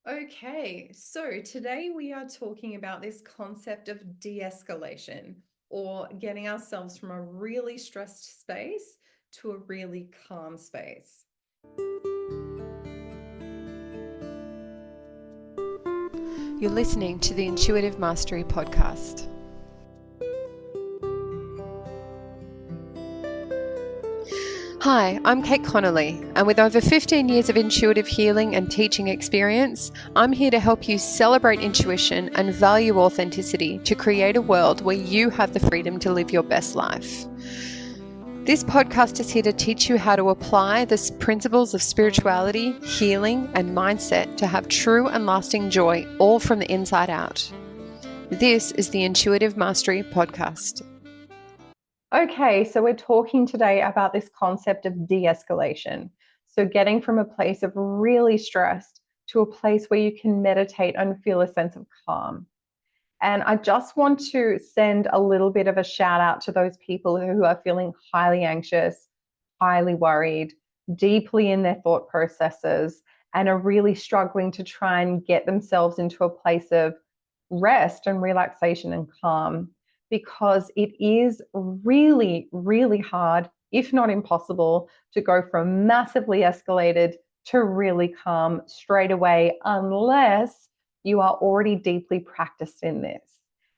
Okay, so today we are talking about this concept of de-escalation or getting ourselves from a really stressed space to a really calm space. You're listening to the Intuitive Mastery Podcast. Hi, I'm Kate Connolly, and with over 15 years of intuitive healing and teaching experience, I'm here to help you celebrate intuition and value authenticity to create a world where you have the freedom to live your best life. This podcast is here to teach you how to apply the principles of spirituality, healing, and mindset to have true and lasting joy, all from the inside out. This is the Intuitive Mastery Podcast. Okay, so we're talking today about this concept of de-escalation. So getting from a place of really stressed to a place where you can meditate and feel a sense of calm. And I just want to send a little bit of a shout out to those people who are feeling highly anxious, highly worried, deeply in their thought processes, and are really struggling to try and get themselves into a place of rest and relaxation and calm, because it is really, really hard, if not impossible, to go from massively escalated to really calm straight away unless you are already deeply practiced in this.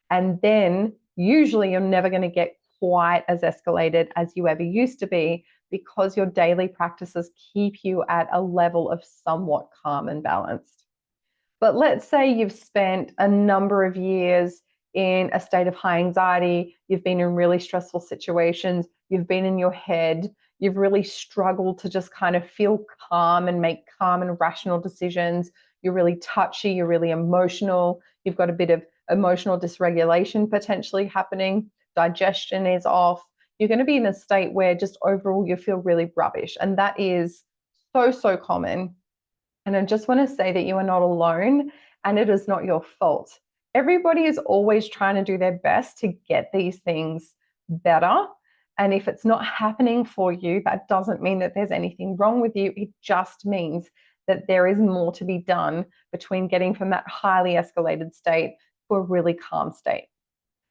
And then usually you're never going to get quite as escalated as you ever used to be, because your daily practices keep you at a level of somewhat calm and balanced. But let's say you've spent a number of years in a state of high anxiety, you've been in really stressful situations, you've been in your head, you've really struggled to just kind of feel calm and make calm and rational decisions. You're really touchy, you're really emotional, you've got a bit of emotional dysregulation potentially happening, digestion is off. You're going to be in a state where just overall you feel really rubbish. And that is so, so common. And I just want to say that you are not alone and it is not your fault. Everybody is always trying to do their best to get these things better. And if it's not happening for you, that doesn't mean that there's anything wrong with you. It just means that there is more to be done between getting from that highly escalated state to a really calm state.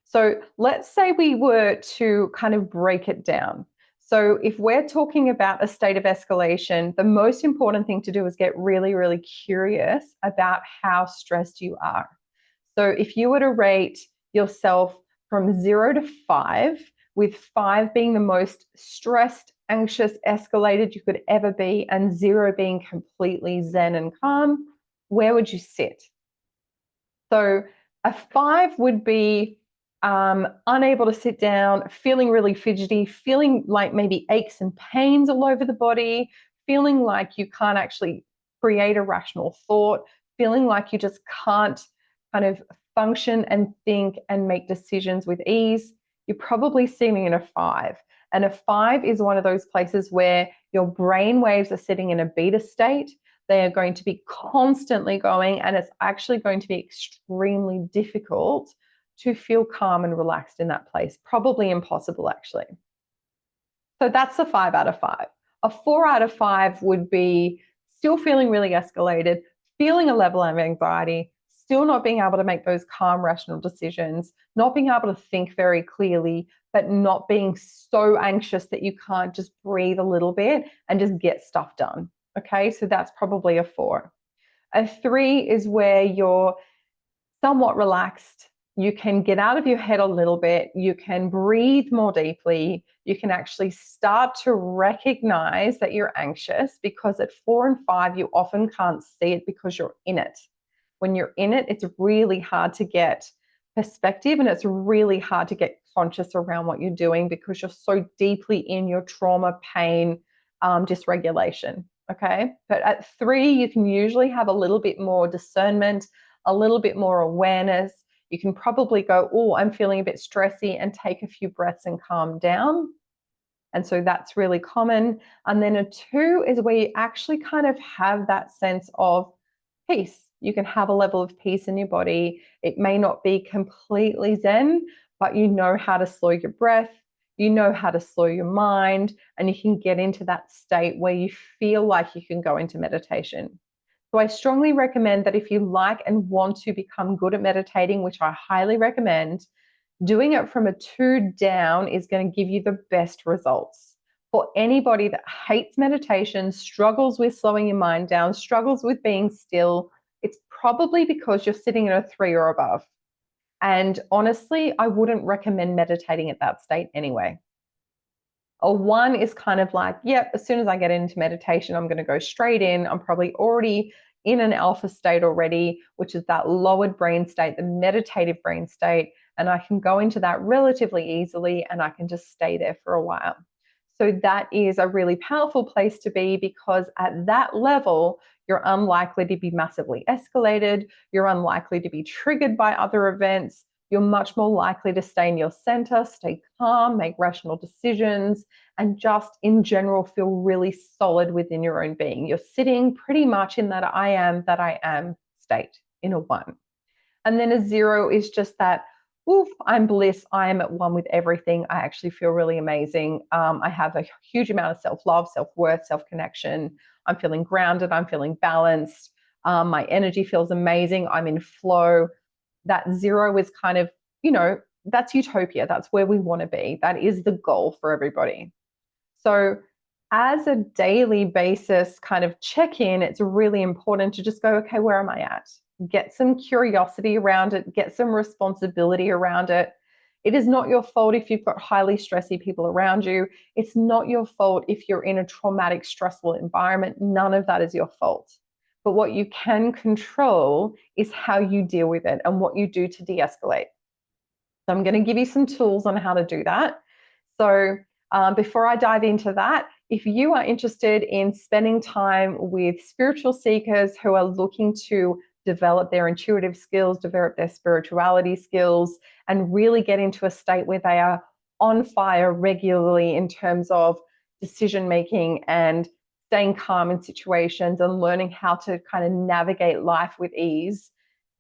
So let's say we were to kind of break it down. So if we're talking about a state of escalation, the most important thing to do is get really, really curious about how stressed you are. So if you were to rate yourself from 0 to 5, with 5 being the most stressed, anxious, escalated you could ever be, and 0 being completely zen and calm, where would you sit? So a 5 would be unable to sit down, feeling really fidgety, feeling like maybe aches and pains all over the body, feeling like you can't actually create a rational thought, feeling like you just can't kind of function and think and make decisions with ease. You're probably sitting in a 5. And a 5 is one of those places where your brain waves are sitting in a beta state. They are going to be constantly going, and it's actually going to be extremely difficult to feel calm and relaxed in that place. Probably impossible, actually. So that's a 5 out of 5. A 4 out of 5 would be still feeling really escalated, feeling a level of anxiety, still not being able to make those calm, rational decisions, not being able to think very clearly, but not being so anxious that you can't just breathe a little bit and just get stuff done. Okay, so that's probably a 4. A 3 is where you're somewhat relaxed. You can get out of your head a little bit. You can breathe more deeply. You can actually start to recognize that you're anxious, because at 4 and 5, you often can't see it because you're in it. When you're in it, it's really hard to get perspective, and it's really hard to get conscious around what you're doing because you're so deeply in your trauma, pain, dysregulation. Okay. But at 3, you can usually have a little bit more discernment, a little bit more awareness. You can probably go, oh, I'm feeling a bit stressy, and take a few breaths and calm down. And so that's really common. And then a 2 is where you actually kind of have that sense of peace. You can have a level of peace in your body. It may not be completely zen, but you know how to slow your breath, you know how to slow your mind, and you can get into that state where you feel like you can go into meditation. So I strongly recommend that if you like and want to become good at meditating, which I highly recommend, doing it from a 2 down is going to give you the best results. For anybody that hates meditation, struggles with slowing your mind down, struggles with being still, it's probably because you're sitting in a 3 or above. And honestly, I wouldn't recommend meditating at that state anyway. A 1 is kind of like, yep, as soon as I get into meditation, I'm going to go straight in. I'm probably already in an alpha state already, which is that lowered brain state, the meditative brain state. And I can go into that relatively easily and I can just stay there for a while. So that is a really powerful place to be, because at that level, you're unlikely to be massively escalated. You're unlikely to be triggered by other events. You're much more likely to stay in your center, stay calm, make rational decisions, and just in general feel really solid within your own being. You're sitting pretty much in that I am state in a 1. And then a 0 is just that, oof, I'm bliss. I am at one with everything. I actually feel really amazing. I have a huge amount of self-love, self-worth, self-connection. I'm feeling grounded. I'm feeling balanced. My energy feels amazing. I'm in flow. That 0 is kind of, that's utopia. That's where we want to be. That is the goal for everybody. So as a daily basis kind of check-in, it's really important to just go, okay, where am I at? Get some curiosity around it, get some responsibility around it. It is not your fault if you've got highly stressy people around you. It's not your fault if you're in a traumatic, stressful environment. None of that is your fault. But what you can control is how you deal with it and what you do to de-escalate. So I'm going to give you some tools on how to do that. So before I dive into that, if you are interested in spending time with spiritual seekers who are looking to develop their intuitive skills, develop their spirituality skills, and really get into a state where they are on fire regularly in terms of decision making and staying calm in situations and learning how to kind of navigate life with ease,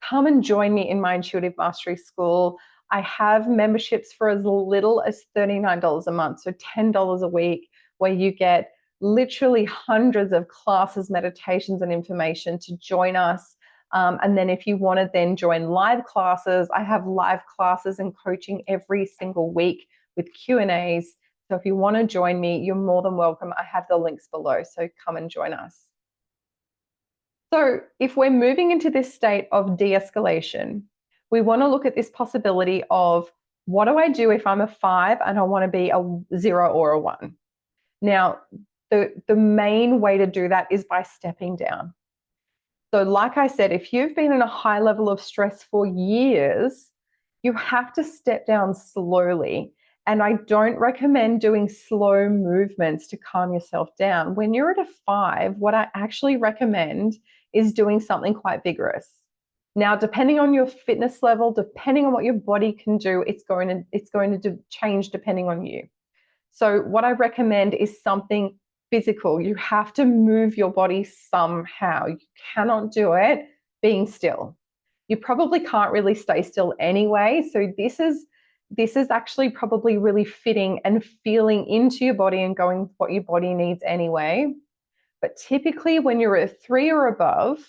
come and join me in my Intuitive Mastery School. I have memberships for as little as $39 a month, so $10 a week, where you get literally hundreds of classes, meditations, and information to join us. And then if you want to then join live classes, I have live classes and coaching every single week with Q&As. So if you want to join me, you're more than welcome. I have the links below, so come and join us. So if we're moving into this state of de-escalation, we want to look at this possibility of, what do I do if I'm a 5 and I want to be a 0 or a 1? Now, the main way to do that is by stepping down. So like I said, if you've been in a high level of stress for years, you have to step down slowly. And I don't recommend doing slow movements to calm yourself down. When you're at a 5, what I actually recommend is doing something quite vigorous. Now, depending on your fitness level, depending on what your body can do, it's going to change depending on you. So what I recommend is something physical. You have to move your body somehow. You cannot do it being still. You probably can't really stay still anyway. So this is actually probably really fitting and feeling into your body and going what your body needs anyway. But typically when you're a 3 or above,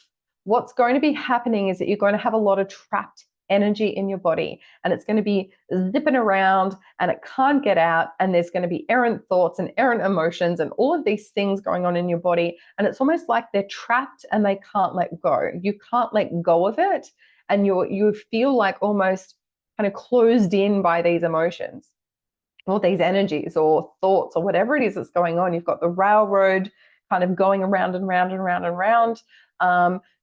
what's going to be happening is that you're going to have a lot of trapped energy in your body, and it's going to be zipping around and it can't get out, and there's going to be errant thoughts and errant emotions and all of these things going on in your body, and it's almost like they're trapped and they can't let go. You can't let go of it, and you feel like almost kind of closed in by these emotions or these energies or thoughts or whatever it is that's going on. You've got the railroad kind of going around and round and round and round.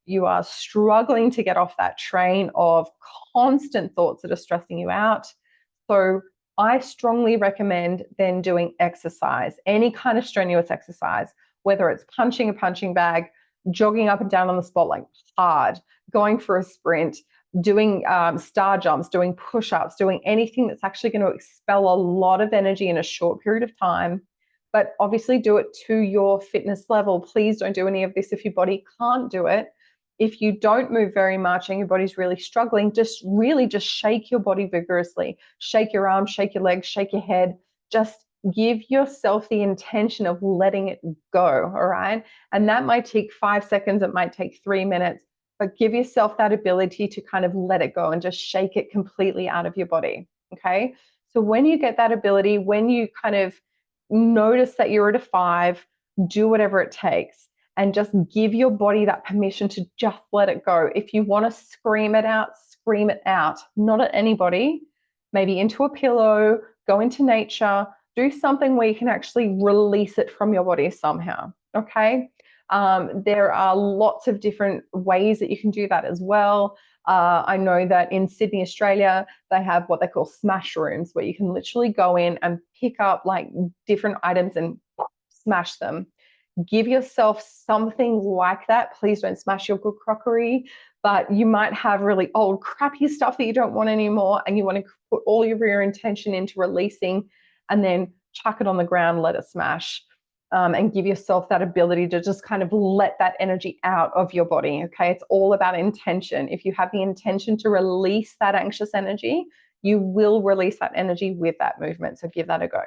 You are struggling to get off that train of constant thoughts that are stressing you out. So I strongly recommend then doing exercise, any kind of strenuous exercise, whether it's punching a punching bag, jogging up and down on the spot like hard, going for a sprint, doing star jumps, doing push-ups, doing anything that's actually going to expel a lot of energy in a short period of time. But obviously do it to your fitness level. Please don't do any of this if your body can't do it. If you don't move very much and your body's really struggling, just shake your body vigorously. Shake your arms, shake your legs, shake your head. Just give yourself the intention of letting it go, all right? And that might take 5 seconds, it might take 3 minutes, but give yourself that ability to kind of let it go and just shake it completely out of your body, okay? So when you get that ability, when you kind of notice that you're at a 5, do whatever it takes and just give your body that permission to just let it go. If you want to scream it out, not at anybody, maybe into a pillow, go into nature, do something where you can actually release it from your body somehow, okay? There are lots of different ways that you can do that as well. I know that in Sydney, Australia, they have what they call smash rooms, where you can literally go in and pick up like different items and smash them. Give yourself something like that. Please don't smash your good crockery, but you might have really old, crappy stuff that you don't want anymore, and you want to put all of your intention into releasing, and then chuck it on the ground, let it smash. And give yourself that ability to just kind of let that energy out of your body, okay? It's all about intention. If you have the intention to release that anxious energy, you will release that energy with that movement. So give that a go.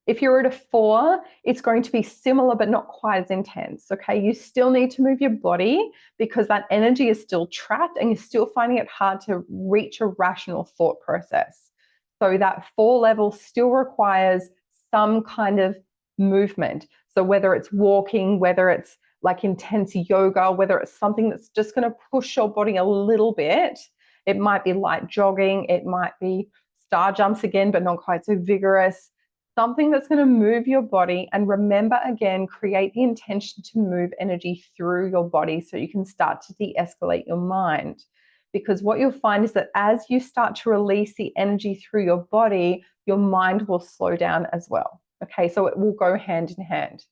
If you're at a 4, it's going to be similar but not quite as intense, okay? You still need to move your body because that energy is still trapped and you're still finding it hard to reach a rational thought process. So that 4 level still requires some kind of movement. So whether it's walking, whether it's like intense yoga, whether it's something that's just going to push your body a little bit, it might be light jogging, it might be star jumps again, but not quite so vigorous. Something that's going to move your body. And remember, again, create the intention to move energy through your body so you can start to de-escalate your mind. Because what you'll find is that as you start to release the energy through your body, your mind will slow down as well. Okay, so it will go hand in hand.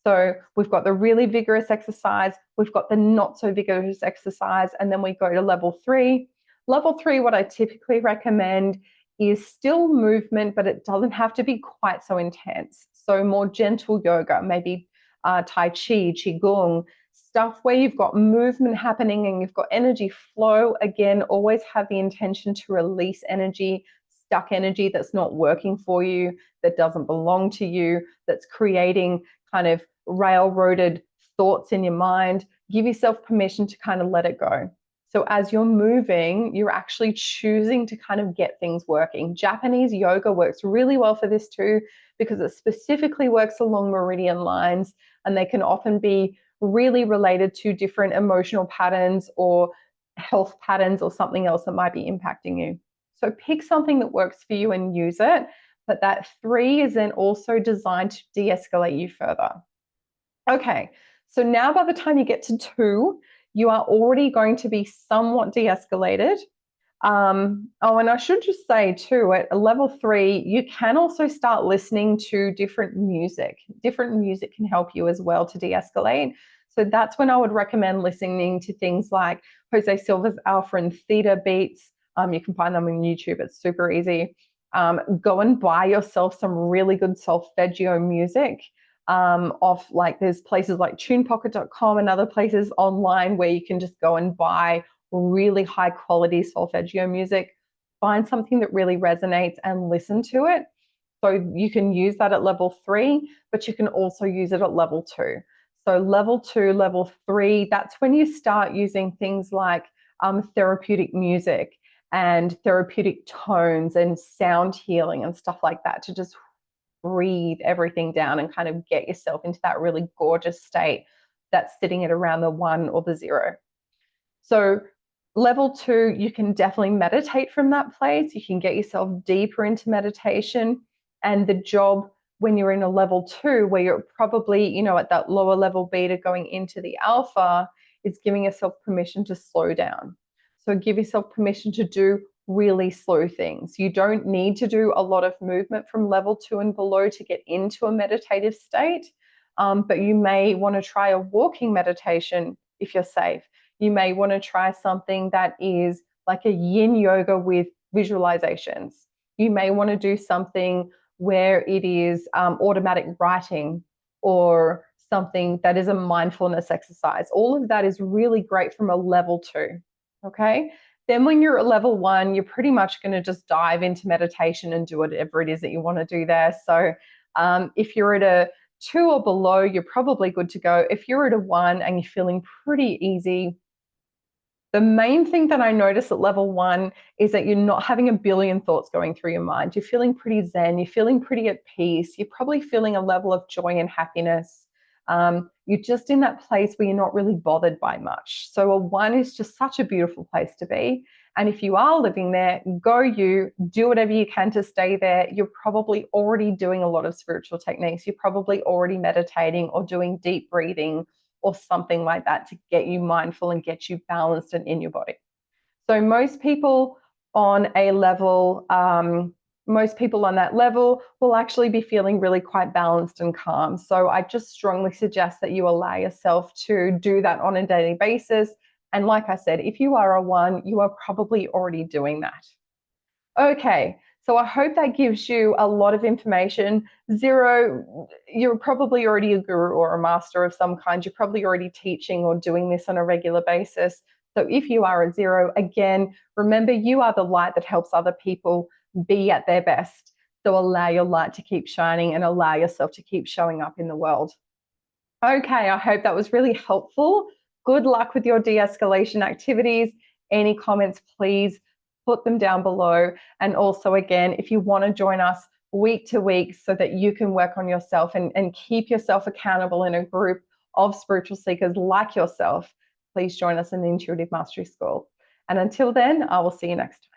So we've got the really vigorous exercise, we've got the not so vigorous exercise, and then we go to level 3. Level 3, what I typically recommend is still movement, but it doesn't have to be quite so intense. So more gentle yoga, maybe Tai Chi, Qigong, stuff where you've got movement happening and you've got energy flow. Again, always have the intention to release energy, stuck energy that's not working for you, that doesn't belong to you, that's creating kind of railroaded thoughts in your mind. Give yourself permission to kind of let it go. So as you're moving, you're actually choosing to kind of get things working. Japanese yoga works really well for this too, because it specifically works along meridian lines, and they can often be really related to different emotional patterns or health patterns or something else that might be impacting you. So pick something that works for you and use it. But that 3 is then also designed to de-escalate you further. Okay, so now by the time you get to 2, you are already going to be somewhat de-escalated. Oh, and I should just say too, at level 3, you can also start listening to different music. Different music can help you as well to de-escalate. So that's when I would recommend listening to things like Jose Silva's Alpha and Theta beats. You can find them on YouTube. It's super easy. Go and buy yourself some really good solfeggio music. Off like there's places like tunepocket.com and other places online where you can just go and buy really high quality solfeggio music. Find something that really resonates and listen to it. So you can use that at level 3, but you can also use it at level 2. So level 2, level 3, that's when you start using things like therapeutic music and therapeutic tones and sound healing and stuff like that to just breathe everything down and kind of get yourself into that really gorgeous state that's sitting at around the 1 or the 0. So level 2, you can definitely meditate from that place. You can get yourself deeper into meditation. And the job when you're in a level 2, where you're probably, you know, at that lower level beta going into the alpha, is giving yourself permission to slow down. So give yourself permission to do really slow things. You don't need to do a lot of movement from level 2 and below to get into a meditative state, but you may want to try a walking meditation if you're safe. You may want to try something that is like a yin yoga with visualizations. You may want to do something where it is automatic writing or something that is a mindfulness exercise. All of that is really great from a level 2. Okay. Then when you're at level 1, you're pretty much going to just dive into meditation and do whatever it is that you want to do there. So if you're at a 2 or below, you're probably good to go. If you're at a 1 and you're feeling pretty easy, the main thing that I notice at level 1 is that you're not having a billion thoughts going through your mind. You're feeling pretty zen. You're feeling pretty at peace. You're probably feeling a level of joy and happiness. You're just in that place where you're not really bothered by much. So a 1 is just such a beautiful place to be. And if you are living there, go you, do whatever you can to stay there. You're probably already doing a lot of spiritual techniques. You're probably already meditating or doing deep breathing or something like that to get you mindful and get you balanced and in your body. So most people on a level, most people on that level will actually be feeling really quite balanced and calm. So I just strongly suggest that you allow yourself to do that on a daily basis. And like I said, if you are a 1, you are probably already doing that. Okay, so I hope that gives you a lot of information. 0, you're probably already a guru or a master of some kind. You're probably already teaching or doing this on a regular basis. So if you are a 0, again, remember you are the light that helps other people be at their best. So allow your light to keep shining and allow yourself to keep showing up in the world. Okay, I hope that was really helpful. Good luck with your de-escalation activities. Any comments, please put them down below. And also, again, if you want to join us week to week so that you can work on yourself and keep yourself accountable in a group of spiritual seekers like yourself, please join us in the Intuitive Mastery School. And until then, I will see you next time.